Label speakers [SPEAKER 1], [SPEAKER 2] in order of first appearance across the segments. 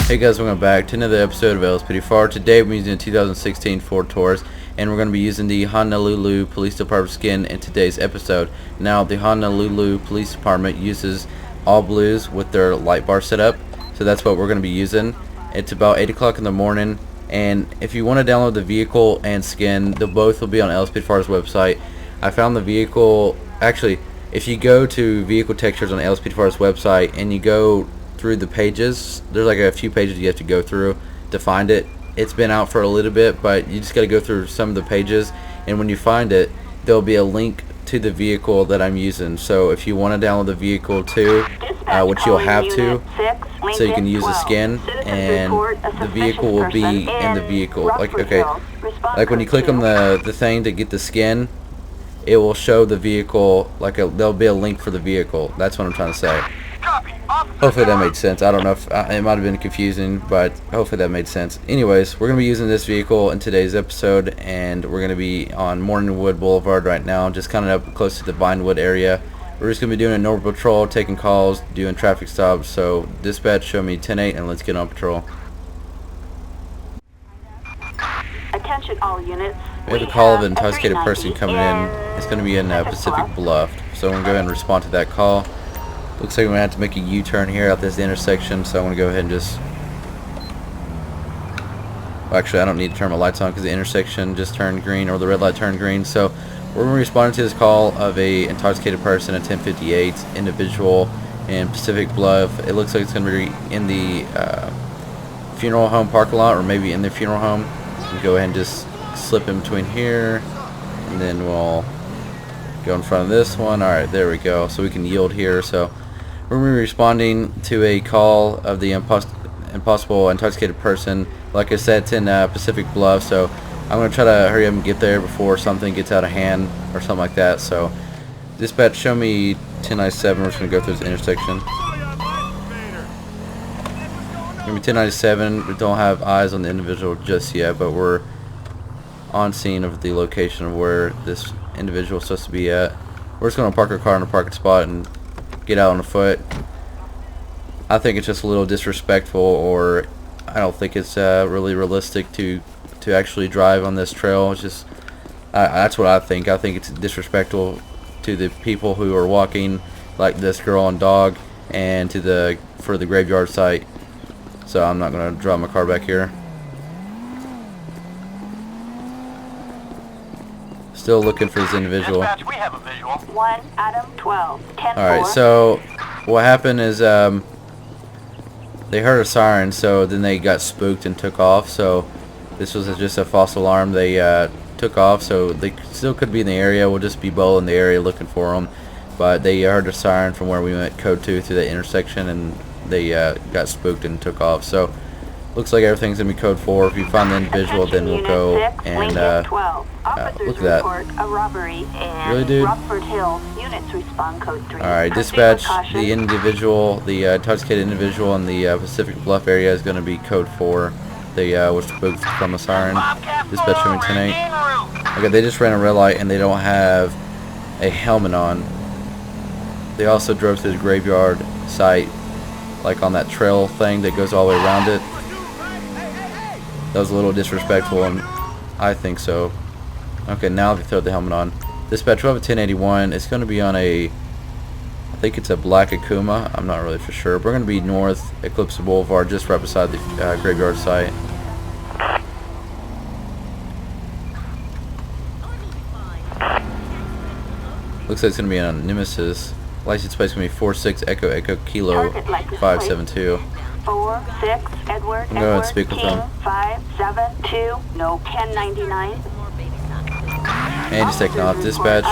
[SPEAKER 1] Hey guys, welcome back to another episode of LSPDFR. Today we're using a 2016 Ford Taurus, and we're going to be using the Honolulu Police Department skin in today's episode. Now, the Honolulu Police Department uses all blues with their light bar setup, so that's what we're going to be using. It's about 8 o'clock in the morning, and if you want to download the vehicle and skin, they both will be on LSPDFR's website. I found the vehicle, actually, if you go to vehicle textures on LSPDFR's website and you go through the pages, there's like a few pages you have to go through to find it. It's been out for a little bit, but you just got to go through some of the pages, and when you find it, there'll be a link to the vehicle that I'm using. So if you want to download the vehicle too, which you'll have to, so you can use the skin, and the vehicle will be in the vehicle. Like when you click on the thing to get the skin, it will show the vehicle, there'll be a link for the vehicle. That's what I'm trying to say. Hopefully that made sense. I don't know if it might have been confusing, but hopefully that made sense. Anyways, we're going to be using this vehicle in today's episode, and we're going to be on Morningwood Boulevard right now, just kind of up close to the Vinewood area. We're just going to be doing a normal patrol, taking calls, doing traffic stops. So dispatch, show me 10-8, and let's get on patrol.
[SPEAKER 2] Attention all units.
[SPEAKER 1] We have a call of an intoxicated person coming in. It's going to be in Pacific Bluff. So I'm going to go ahead and respond to that call. Looks like we're going to have to make a U-turn here at this intersection, so I'm going to go ahead and just... Well, actually, I don't need to turn my lights on because the intersection just turned green, or the red light turned green. So we're going to respond to this call of a intoxicated person at 10:58, individual in Pacific Bluff. It looks like it's going to be in the funeral home parking lot, or maybe in the funeral home. We'll go ahead and just slip in between here, and then we'll go in front of this one. Alright, there we go. So we can yield here. So we're going to be responding to a call of the impossible intoxicated person. Like I said, it's in Pacific Bluff, so I'm going to try to hurry up and get there before something gets out of hand or something like that. So dispatch, show me 1097. We're just going to go through this intersection. Give me 1097. We don't have eyes on the individual just yet, but we're on scene of the location of where this individual is supposed to be at. We're just going to park our car in a parking spot and get out on foot. I think it's just a little disrespectful, or I don't think it's really realistic to actually drive on this trail. It's just that's what I think. I think it's disrespectful to the people who are walking, like this girl and dog, and for the graveyard site. So I'm not going to drive my car back here. Still looking for this individual.
[SPEAKER 2] Dispatch, we have a visual. 1 Adam 12 10
[SPEAKER 1] Alright, so what happened is they heard a siren, so then they got spooked and took off. So this was just a false alarm. They took off, so they still could be in the area. We'll just be in the area looking for them. But they heard a siren from where we went code 2 through that intersection, and they got spooked and took off. So looks like everything's going to be code 4. If you find the individual, then we'll go and look at that. Really, dude? Alright, dispatch, the individual, the intoxicated individual in the Pacific Bluff area is going to be code 4. They was spooked from a siren. Dispatch, show me 10-8. Okay, they just ran a red light and they don't have a helmet on. They also drove to the graveyard site, like on that trail thing that goes all the way around it. That was a little disrespectful, and I think so. Okay, now they throw the helmet on. Dispatch, we have a 1081. It's going to be on I think it's a black Akuma. I'm not really for sure. We're going to be north Eclipse Boulevard, just right beside the graveyard site. Looks like it's going to be on Nemesis. License plate is going to be 46 Echo Echo Kilo 572.
[SPEAKER 2] 46 Edward.
[SPEAKER 1] I'm going to go ahead and speak with them.
[SPEAKER 2] 572 no 1099.
[SPEAKER 1] And just taking off. Dispatch,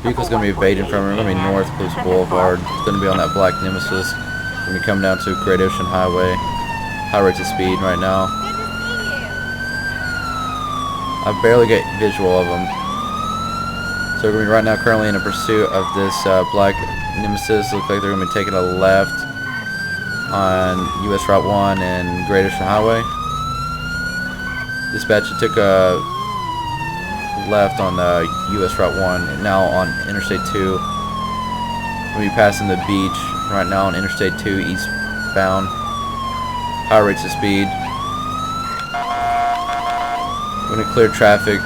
[SPEAKER 1] vehicle's going to be evading from her. We're going to be north Eclipse Boulevard. It's going to be on that black Nemesis. We're going to be coming down to Great Ocean Highway. High rates of speed right now. I barely get visual of them. So we're going to be right now currently in a pursuit of this black Nemesis. Looks like they're going to be taking a left on US Route 1 and Great Ocean Highway. Dispatch, it took a left on US Route 1 and now on Interstate 2. We'll be passing the beach right now on Interstate 2 eastbound. high rates of speed. We're gonna clear traffic.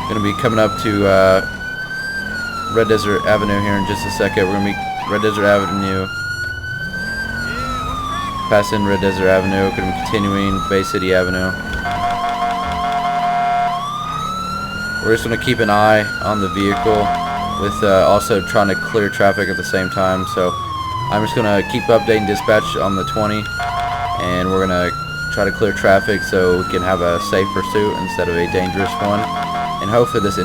[SPEAKER 1] Gonna be coming up to Red Desert Avenue here in just a second. We're gonna be Red Desert Avenue. Passing Red Desert Avenue. Gonna be continuing Bay City Avenue. We're just gonna keep an eye on the vehicle, with also trying to clear traffic at the same time. So I'm just gonna keep updating dispatch on the 20, and we're gonna try to clear traffic so we can have a safe pursuit instead of a dangerous one. And hopefully this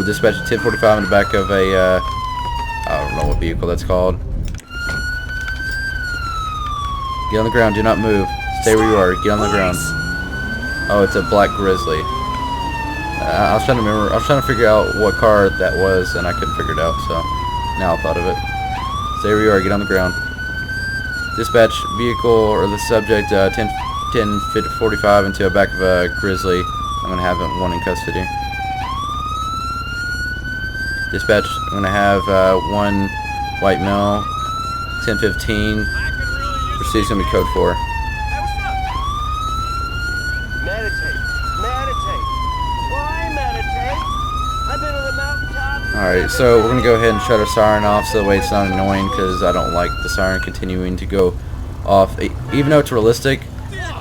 [SPEAKER 1] dispatch at 10:45 in the back of a I don't know what vehicle that's called. Get on the ground, do not move. Stay where you are, get on the ground. Oh, it's a black Grizzly. I was trying to remember, I was trying to figure out what car that was, and I couldn't figure it out, so now I thought of it. Stay where you are, get on the ground. Dispatch vehicle, or the subject, 10:45 into the back of a Grizzly. I'm going to have one in custody. Dispatch, I'm going to have one white male, 10:15. Proceed's going to be code 4. Alright, so we're going to go ahead and shut our siren off so that way it's not annoying, because I don't like the siren continuing to go off. Even though it's realistic,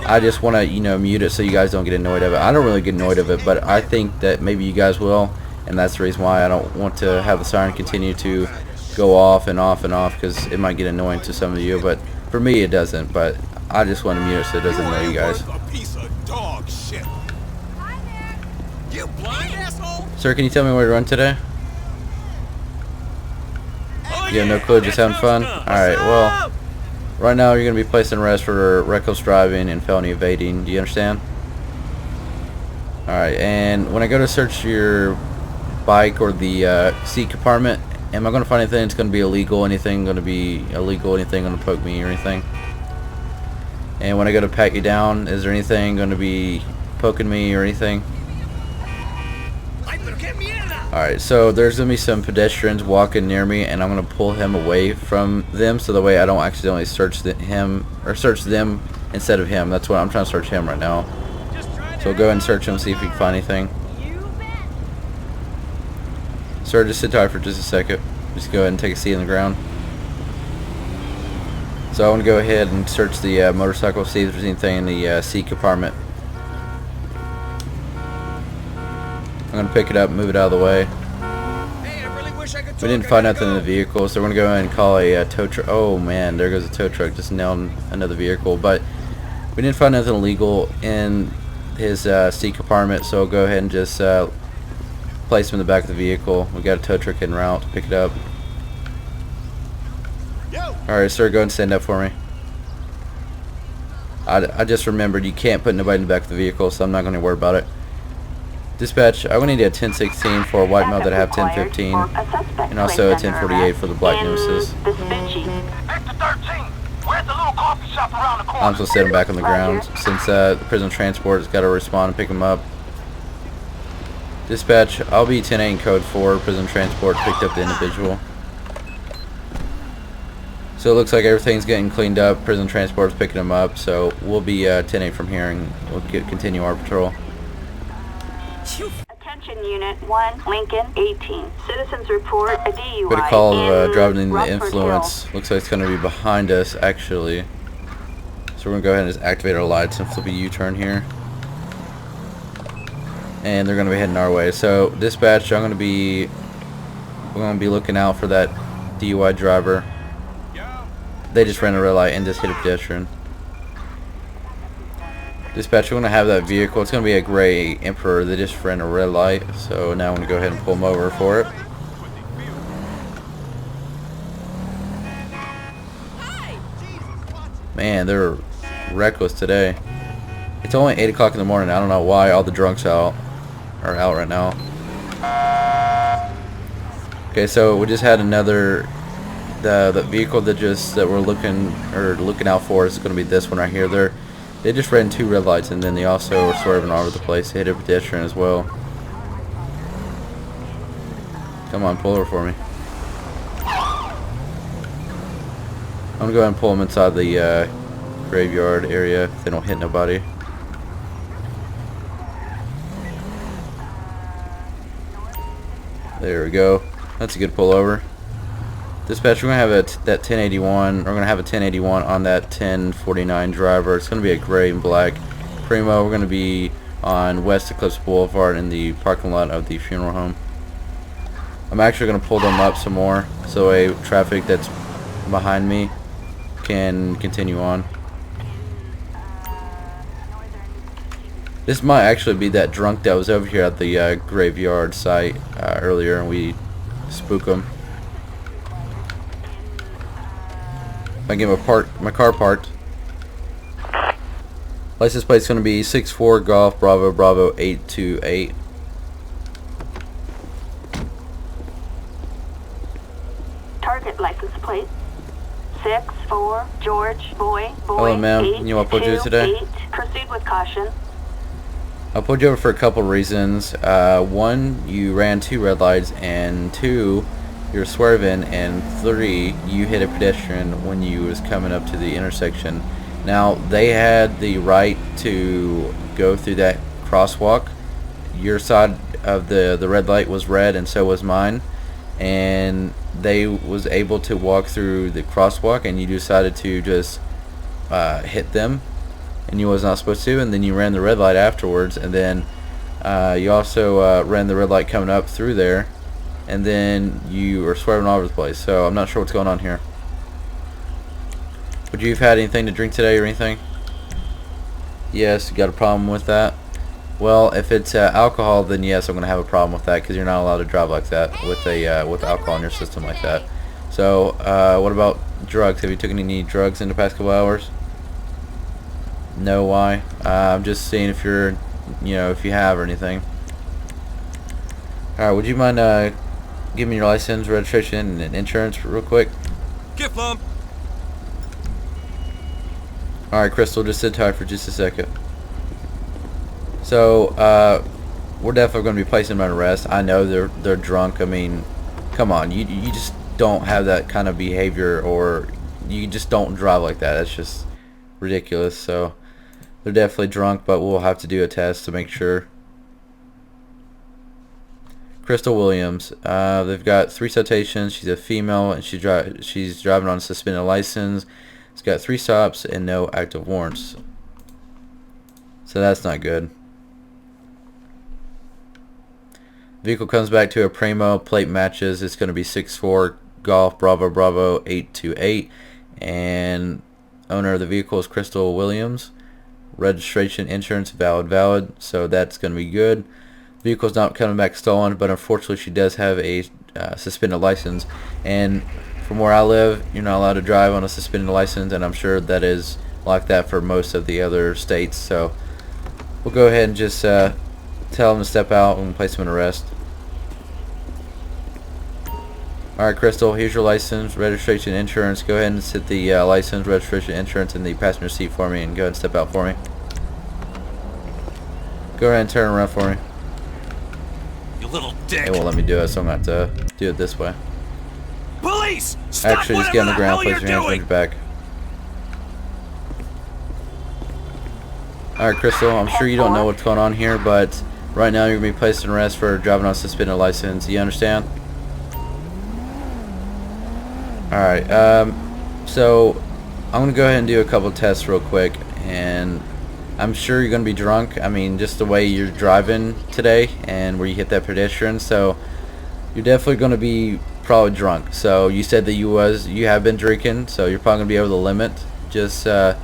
[SPEAKER 1] I just want to, mute it so you guys don't get annoyed of it. I don't really get annoyed of it, but I think that maybe you guys will, and that's the reason why I don't want to have the siren continue to go off and off and off, because it might get annoying to some of you, but for me it doesn't. But I just want to mute it so it doesn't annoy you guys. Sir, can you tell me where to run today? You have no clue, just having fun? Alright, well, right now you're going to be placed in arrest for reckless driving and felony evading. Do you understand? Alright, and when I go to search your bike or the seat compartment, am I going to find anything that's going to be illegal? Anything going to be illegal? Anything going to poke me or anything? And when I go to pat you down, is there anything going to be poking me or anything? Alright, so there's going to be some pedestrians walking near me, and I'm going to pull him away from them so that way I don't accidentally search him instead of him. That's what I'm trying to search him right now. So we'll go ahead and search him, see if we can find anything. Sir, just sit tight for just a second. Just go ahead and take a seat on the ground. So I want to go ahead and search the motorcycle, see if there's anything in the seat compartment. I'm going to pick it up and move it out of the way. We didn't find nothing in the vehicle, so we're going to go ahead and call a tow truck. Oh man, there goes a tow truck, just nailed another vehicle. But we didn't find nothing illegal in his seat compartment, so we'll go ahead and just place him in the back of the vehicle. We got a tow truck en route to pick it up. Alright, sir, go ahead and stand up for me. I just remembered you can't put nobody in the back of the vehicle, so I'm not going to worry about it. Dispatch, I'm going to need a 1016 for a white male that I have 1015, and also a 1048 for the black nemesis. I'm supposed to set him back on the ground since the prison transport has got to respond and pick him up. Dispatch, I'll be 10-8 in code 4. Prison transport picked up the individual. So it looks like everything's getting cleaned up. Prison transport's picking him up, so we'll be 10-8 from here, and we'll continue our patrol.
[SPEAKER 2] Attention Unit 1, Lincoln 18. Citizens report a DUI.
[SPEAKER 1] Got a call of driving in the influence. Looks like it's going to be behind us, actually. So we're going to go ahead and just activate our lights and flip a U-turn here. And they're going to be heading our way. So dispatch, we're going to be looking out for that DUI driver. They just ran a red light and just hit a pedestrian. Dispatch, we're going to have that vehicle. It's going to be a gray Emperor. They just ran a red light. So now I'm going to go ahead and pull them over for it. Man, they're reckless today. It's only 8 o'clock in the morning. I don't know why all the drunks are out right now. Okay, so we just had another the vehicle that we're looking out for is going to be this one right here. They just ran 2 red lights, and then they also were swerving all over the place. They hit a pedestrian as well. Come on, pull over for me. I'm gonna go ahead and pull them inside the graveyard area if they don't hit nobody. There we go. That's a good pullover. Dispatch, we're gonna have that 1081. We're gonna have a 1081 on that 1049 driver. It's gonna be a gray and black Primo. We're gonna be on West Eclipse Boulevard in the parking lot of the funeral home. I'm actually gonna pull them up some more so a traffic that's behind me can continue on. This might actually be that drunk that was over here at the graveyard site earlier, and we spook him. I get my car parked. License plate's going to be 64 Golf Bravo Bravo 828.
[SPEAKER 2] Target license plate 64 George Boy Boy.
[SPEAKER 1] Hello, ma'am. You know what I pulled you today?
[SPEAKER 2] 8. Proceed with caution.
[SPEAKER 1] I pulled you over for a couple reasons. One, you ran 2 red lights, and 2, you're swerving, and 3, you hit a pedestrian when you was coming up to the intersection. Now, they had the right to go through that crosswalk. Your side of the red light was red, and so was mine, and they was able to walk through the crosswalk, and you decided to just hit them, and you was not supposed to, and then you ran the red light afterwards, and then you also ran the red light coming up through there, and then you were swerving all over the place. So I'm not sure what's going on here. Would you have had anything to drink today or anything? Yes, you got a problem with that? Well, if it's alcohol, then yes, I'm gonna have a problem with that, because you're not allowed to drive like that with alcohol in your system like that. So what about drugs? Have you taken any drugs in the past couple hours? No, why? I'm just seeing if you're, if you have or anything. Alright, would you mind giving me your license, registration, and insurance real quick?
[SPEAKER 3] Get bump.
[SPEAKER 1] Alright, Crystal, just sit tight for just a second. So, we're definitely going to be placing them on arrest. I know they're drunk. I mean, come on, you just don't have that kind of behavior, or you just don't drive like that. That's just ridiculous. So, they're definitely drunk, but we'll have to do a test to make sure. Crystal Williams, they've got 3 citations. She's a female, and she's driving on a suspended license. It's got 3 stops and no active warrants. So that's not good. Vehicle comes back to a Primo, plate matches. It's going to be 64 Golf Bravo Bravo 828, and owner of the vehicle is Crystal Williams. Registration, insurance, valid. So that's going to be good. Vehicle's not coming back stolen, but unfortunately she does have a suspended license, and from where I live, you're not allowed to drive on a suspended license, and I'm sure that is like that for most of the other states. So we'll go ahead and just tell them to step out and place them in arrest. Alright, Crystal, here's your license, registration, insurance. Go ahead and sit the license, registration, insurance in the passenger seat for me, and go ahead and step out for me. Go ahead and turn around for me.
[SPEAKER 3] You little dick.
[SPEAKER 1] It won't let me do it, so I'm going to have to do it this way.
[SPEAKER 3] Police! Stop.
[SPEAKER 1] Actually, just get on the ground, place your hands behind your back. Alright, Crystal, I'm sure you don't know what's going on here, but right now you're going to be placed in arrest for driving on a suspended license. You understand? Alright, so I'm going to go ahead and do a couple tests real quick, and I'm sure you're going to be drunk. I mean, just the way you're driving today and where you hit that pedestrian, so you're definitely going to be probably drunk. So you said that you have been drinking, so you're probably going to be over the limit. Just if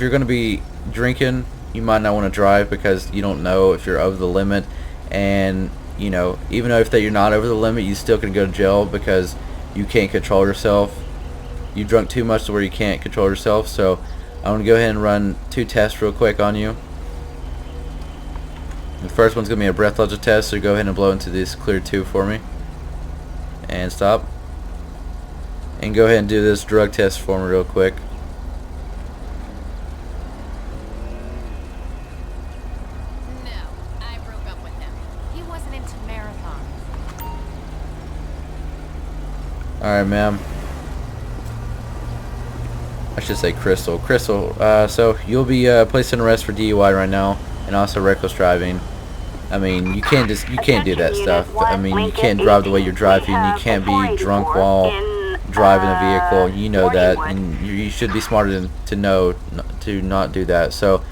[SPEAKER 1] you're going to be drinking, you might not want to drive because you don't know if you're over the limit, and even though if you're not over the limit, you still can go to jail because you can't control yourself. You drunk too much to where you can't control yourself. So I'm going to go ahead and run 2 tests real quick on you. The first one's going to be a breathalyzer test, so go ahead and blow into this clear tube for me. And stop. And go ahead and do this drug test for me real quick.
[SPEAKER 4] No, I broke up with him. He wasn't into marathons.
[SPEAKER 1] Alright, ma'am. I should say Crystal. Crystal, so you'll be placed in arrest for DUI right now, and also reckless driving. I mean, you can't do that stuff. I mean, you can't drive the way you're driving. You can't be drunk while driving a vehicle. You know that, and you should be smarter than to know to not do that. So,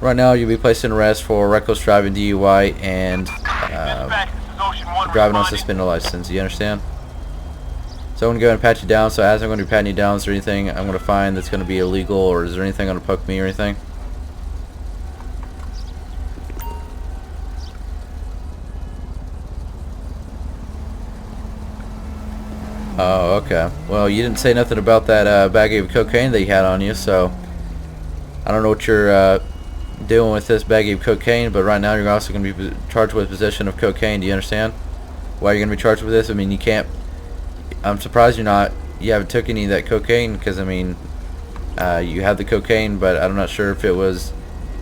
[SPEAKER 1] right now you'll be placed in arrest for reckless driving, DUI, and driving on suspended license. You understand? So I'm going to go ahead and pat you down. So as I'm going to be patting you down, is there anything I'm going to find that's going to be illegal, or is there anything going to poke me or anything? Oh, okay. Well, you didn't say nothing about that bag of cocaine that you had on you, so I don't know what you're doing with this bag of cocaine, but right now you're also going to be charged with possession of cocaine. Do you understand why you're going to be charged with this? I mean, you can't... I'm surprised you haven't took any of that cocaine, because I mean, you have the cocaine, but I'm not sure if it was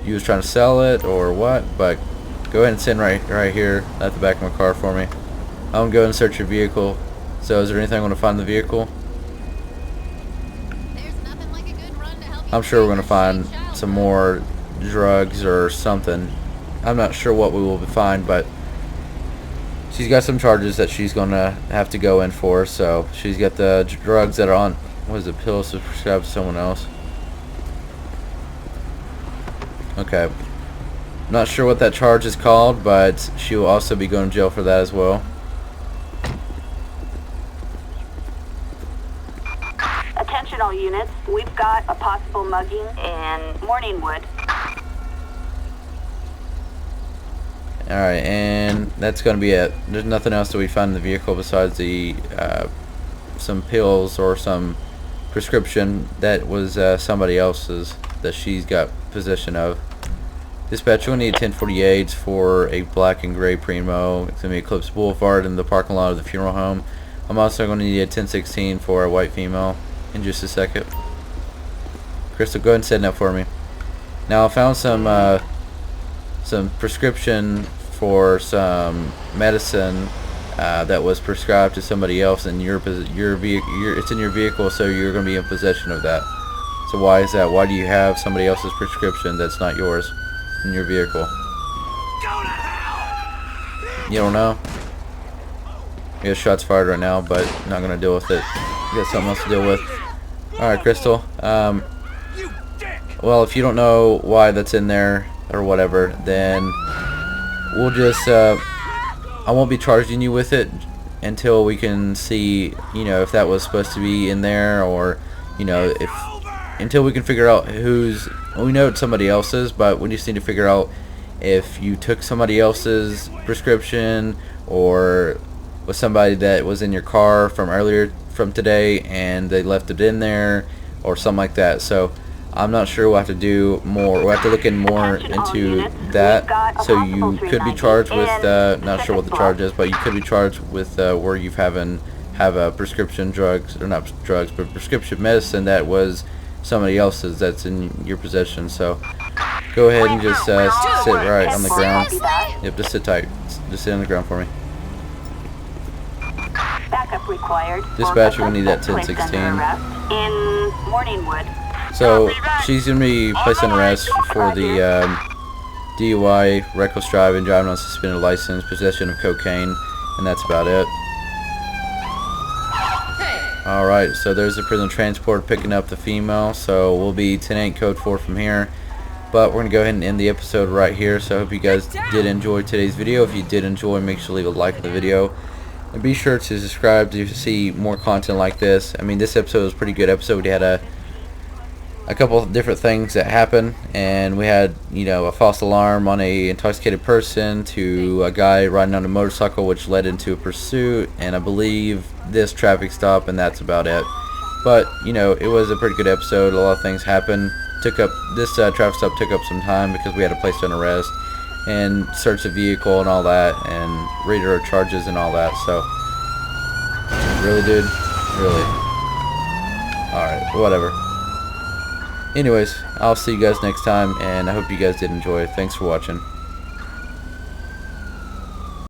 [SPEAKER 1] you was trying to sell it or what. But go ahead and sit right here at the back of my car for me. I'm gonna go and search your vehicle. So is there anything I'm gonna find in the vehicle?
[SPEAKER 4] There's nothing like a good run to help you.
[SPEAKER 1] I'm sure we're gonna find some more drugs or something. I'm not sure what we will find, but she's got some charges that she's gonna have to go in for. So she's got the drugs that are on, what is it, pills to prescribe to someone else. Okay, not sure what that charge is called, but she will also be going to jail for that as well.
[SPEAKER 2] Attention all units, we've got a possible mugging in Morningwood.
[SPEAKER 1] Alright, and that's going to be it. There's nothing else that we find in the vehicle besides the some pills or some prescription that was somebody else's that she's got possession of. Dispatch, we'll need 1048s for a black and gray Primo. It's going to be Eclipse Boulevard in the parking lot of the funeral home. I'm also going to need a 1016 for a white female in just a second. Crystal, go ahead and set that for me. Now I found some prescription for some medicine that was prescribed to somebody else, and it's in your vehicle, so you're going to be in possession of that. So why is that? Why do you have somebody else's prescription that's not yours in your vehicle? You don't know? You got shots fired right now, but not going to deal with it. You got something else to deal with. Alright, Crystal. Well, if you don't know why that's in there or whatever, then we'll just I won't be charging you with it until we can see, you know, if that was supposed to be in there, or, you know, until we can figure out we know it's somebody else's, but we just need to figure out if you took somebody else's prescription, or was somebody that was in your car from today and they left it in there, or something like that. So I'm not sure. We'll have to do more. We'll have to look in more into that. So you could be charged with, not sure what the charge is, but you could be charged with where you have a prescription drugs, or not drugs, but prescription medicine that was somebody else's that's in your possession. So go ahead and just sit right on the ground. Yep, just sit tight. Just sit on the ground for me.
[SPEAKER 2] Backup required.
[SPEAKER 1] Dispatch, we're gonna need that 1016.
[SPEAKER 2] In Morningwood.
[SPEAKER 1] So she's gonna be placed in arrest for the DUI, reckless driving, driving on suspended license, possession of cocaine, and that's about it. Alright, so there's the prison transport picking up the female, so we'll be 10-8 code 4 from here. But we're going to go ahead and end the episode right here, so I hope you guys did enjoy today's video. If you did enjoy, make sure to leave a like on the video. And be sure to subscribe to see more content like this. I mean, this episode was a pretty good episode. We had a couple of different things that happened, and we had, you know, a false alarm on a intoxicated person, to a guy riding on a motorcycle, which led into a pursuit, and I believe this traffic stop, and that's about it. But, you know, it was a pretty good episode. A lot of things happened. This traffic stop took up some time because we had to place an arrest and search the vehicle and all that, and read our charges and all that. So really, dude, really. Alright, whatever. Anyways, I'll see you guys next time, and I hope you guys did enjoy. Thanks for watching.